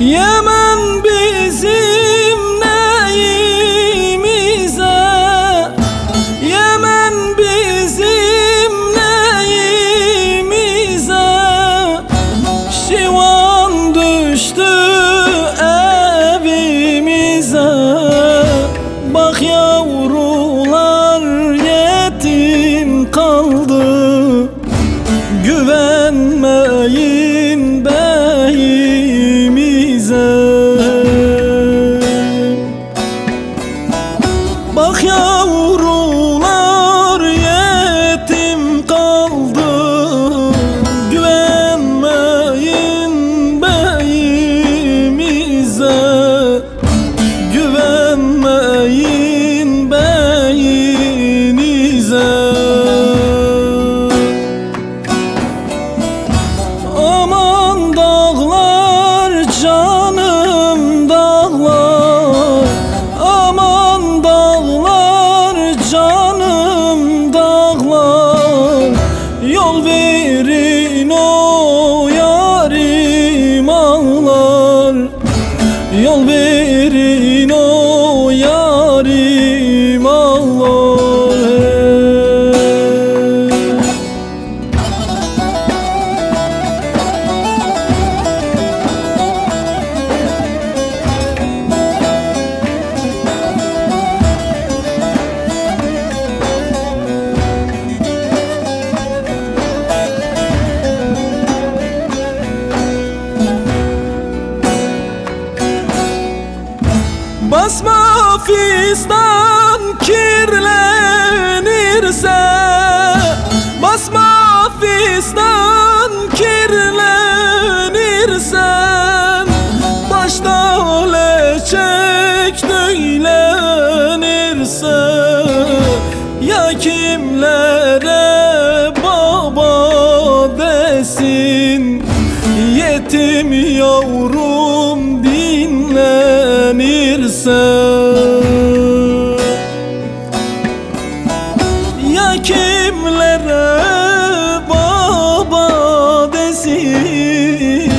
Yemen bizim neyimize, Yemen bizim neyimize, Şivan düştü evimize. Bak yavrular yetim kaldı, güvenmeyin beyimize. Bak yavrular yetim kaldı, güvenmeyin beyimize. Güvenmeyin beyinize. Aman dağlar canım dağlar, aman dağlar canım dağlar, yol verin o yarim ağlar, yol verin o yarim ağlar. Basma fistan kirlenirse, basma fistan kirlenirse, başta leçek döylenirse, ya kimlere baba desin, yetim yavrum dinlenirse. Ya kimlere baba desin,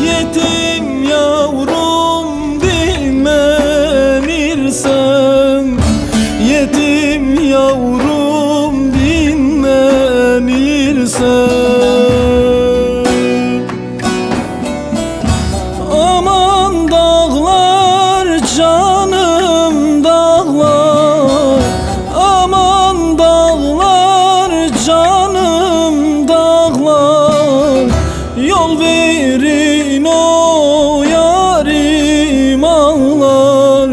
yetim yavrum dinlenirsen, yetim yavrum dinlenirsen. Aman dağlar canım dağlar, aman dağlar canım dağlar, yol verin o yarim ağlar,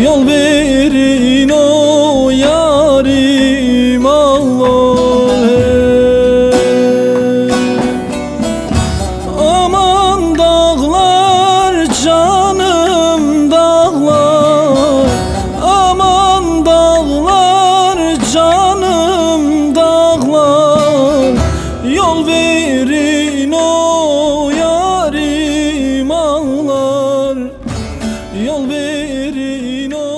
yol verin o yarim ağlar. Aman dağlar canım dağlar, aman dağlar canım dağlar, yol verin o yarim ağlar, yol verin o